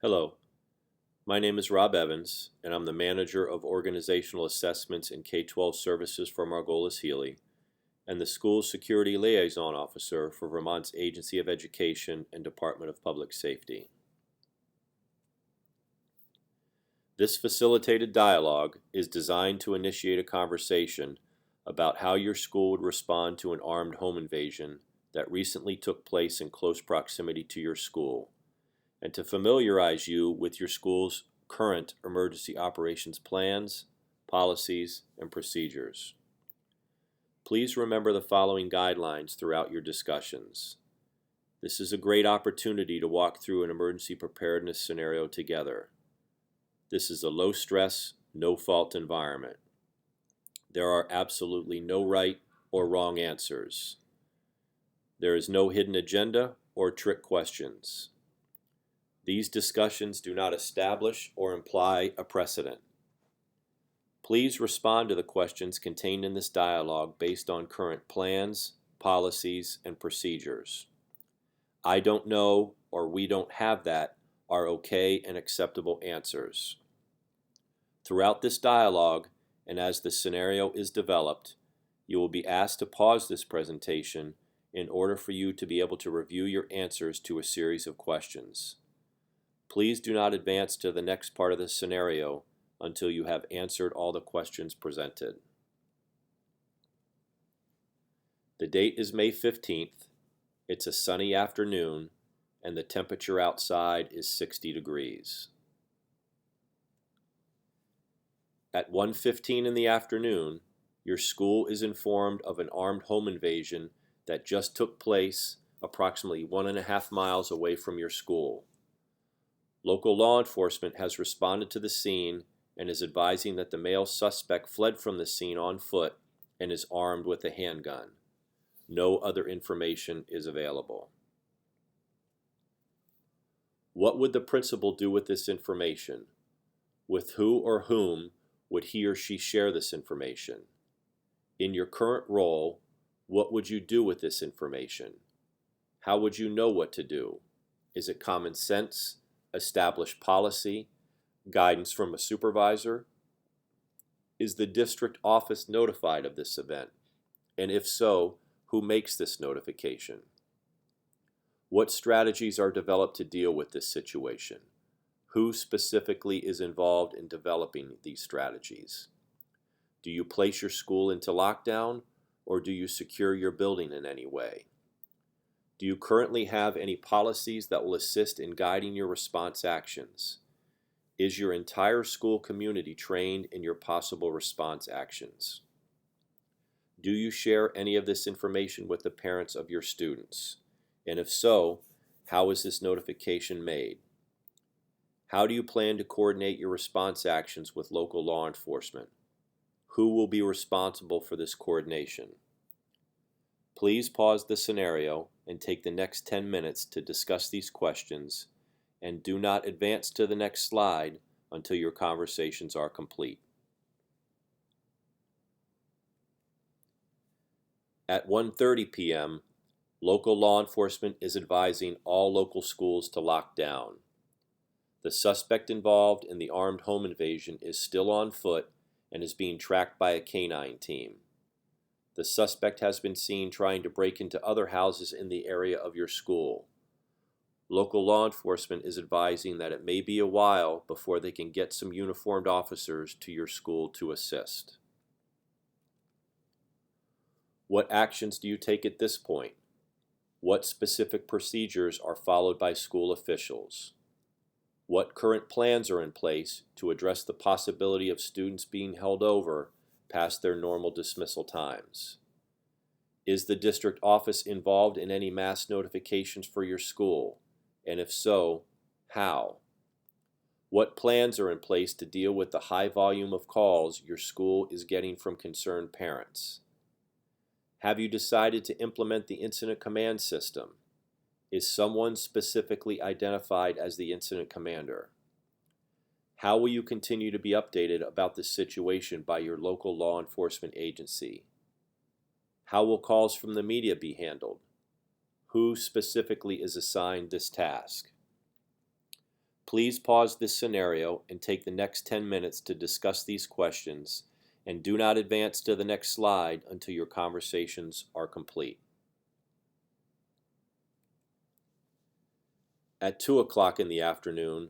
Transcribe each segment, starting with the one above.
Hello, my name is Rob Evans, and I'm the Manager of Organizational Assessments and K-12 Services for Margolis Healy, and the School Security Liaison Officer for Vermont's Agency of Education and Department of Public Safety. This facilitated dialogue is designed to initiate a conversation about how your school would respond to an armed home invasion that recently took place in close proximity to your school, and to familiarize you with your school's current emergency operations plans, policies, and procedures. Please remember the following guidelines throughout your discussions. This is a great opportunity to walk through an emergency preparedness scenario together. This is a low-stress, no-fault environment. There are absolutely no right or wrong answers. There is no hidden agenda or trick questions. These discussions do not establish or imply a precedent. Please respond to the questions contained in this dialogue based on current plans, policies, and procedures. I don't know or we don't have that are okay and acceptable answers. Throughout this dialogue, and as the scenario is developed, you will be asked to pause this presentation in order for you to be able to review your answers to a series of questions. Please do not advance to the next part of the scenario until you have answered all the questions presented. The date is May 15th. It's a sunny afternoon, and the temperature outside is 60 degrees. At 1:15 in the afternoon, your school is informed of an armed home invasion that just took place approximately 1.5 miles away from your school. Local law enforcement has responded to the scene and is advising that the male suspect fled from the scene on foot and is armed with a handgun. No other information is available. What would the principal do with this information? With who or whom would he or she share this information? In your current role, what would you do with this information? How would you know what to do? Is it common sense? Established policy, guidance from a supervisor? Is the district office notified of this event? And if so, who makes this notification? What strategies are developed to deal with this situation? Who specifically is involved in developing these strategies? Do you place your school into lockdown, or do you secure your building in any way? Do you currently have any policies that will assist in guiding your response actions? Is your entire school community trained in your possible response actions? Do you share any of this information with the parents of your students? And if so, how is this notification made? How do you plan to coordinate your response actions with local law enforcement? Who will be responsible for this coordination? Please pause the scenario and take the next 10 minutes to discuss these questions, and do not advance to the next slide until your conversations are complete. At 1:30 p.m., local law enforcement is advising all local schools to lock down. The suspect involved in the armed home invasion is still on foot and is being tracked by a canine team. The suspect has been seen trying to break into other houses in the area of your school. Local law enforcement is advising that it may be a while before they can get some uniformed officers to your school to assist. What actions do you take at this point? What specific procedures are followed by school officials? What current plans are in place to address the possibility of students being held over past their normal dismissal times? Is the district office involved in any mass notifications for your school? And if so, how? What plans are in place to deal with the high volume of calls your school is getting from concerned parents? Have you decided to implement the incident command system? Is someone specifically identified as the incident commander? How will you continue to be updated about this situation by your local law enforcement agency? How will calls from the media be handled? Who specifically is assigned this task? Please pause this scenario and take the next 10 minutes to discuss these questions, and do not advance to the next slide until your conversations are complete. At 2 o'clock in the afternoon,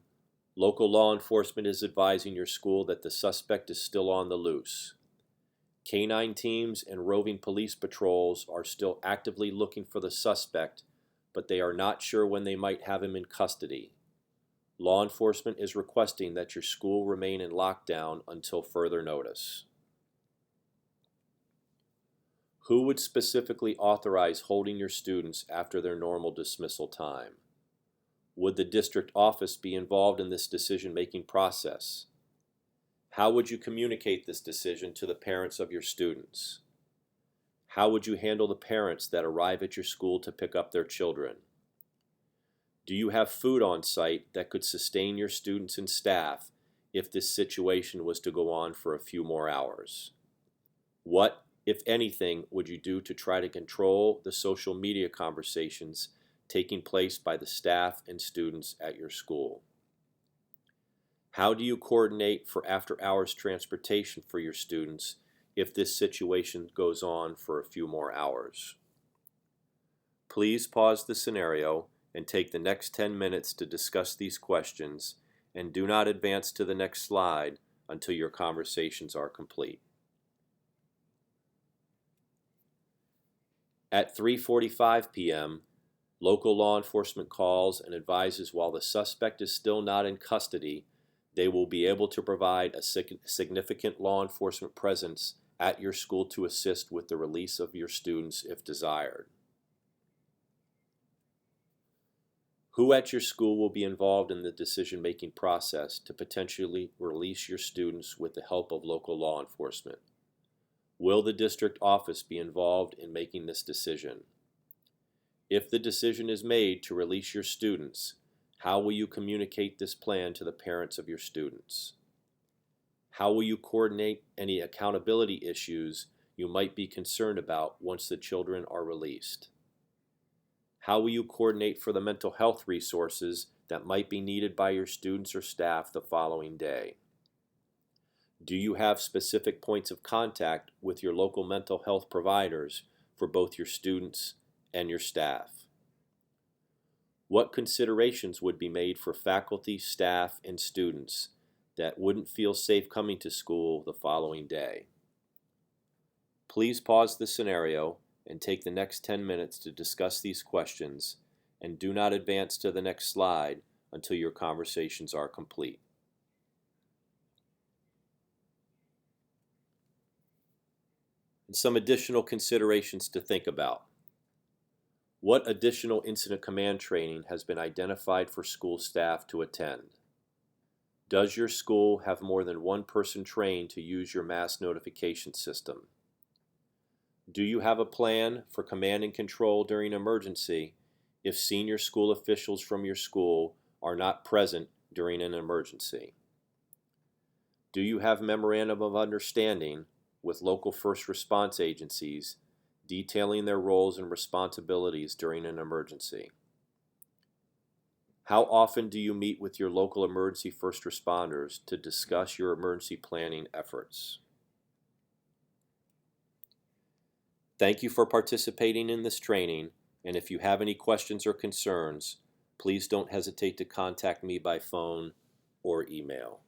local law enforcement is advising your school that the suspect is still on the loose. Canine teams and roving police patrols are still actively looking for the suspect, but they are not sure when they might have him in custody. Law enforcement is requesting that your school remain in lockdown until further notice. Who would specifically authorize holding your students after their normal dismissal time? Would the district office be involved in this decision-making process? How would you communicate this decision to the parents of your students? How would you handle the parents that arrive at your school to pick up their children? Do you have food on site that could sustain your students and staff if this situation was to go on for a few more hours? What, if anything, would you do to try to control the social media conversations taking place by the staff and students at your school? How do you coordinate for after-hours transportation for your students if this situation goes on for a few more hours? Please pause the scenario and take the next 10 minutes to discuss these questions, and do not advance to the next slide until your conversations are complete. At 3:45 p.m., local law enforcement calls and advises while the suspect is still not in custody, they will be able to provide a significant law enforcement presence at your school to assist with the release of your students if desired. Who at your school will be involved in the decision-making process to potentially release your students with the help of local law enforcement? Will the district office be involved in making this decision? If the decision is made to release your students, how will you communicate this plan to the parents of your students? How will you coordinate any accountability issues you might be concerned about once the children are released? How will you coordinate for the mental health resources that might be needed by your students or staff the following day? Do you have specific points of contact with your local mental health providers for both your students and your staff? What considerations would be made for faculty, staff, and students that wouldn't feel safe coming to school the following day? Please pause the scenario and take the next 10 minutes to discuss these questions, and do not advance to the next slide until your conversations are complete. And some additional considerations to think about. What additional incident command training has been identified for school staff to attend? Does your school have more than one person trained to use your mass notification system? Do you have a plan for command and control during emergency if senior school officials from your school are not present during an emergency? Do you have memorandum of understanding with local first response agencies detailing their roles and responsibilities during an emergency? How often do you meet with your local emergency first responders to discuss your emergency planning efforts? Thank you for participating in this training, and if you have any questions or concerns, please don't hesitate to contact me by phone or email.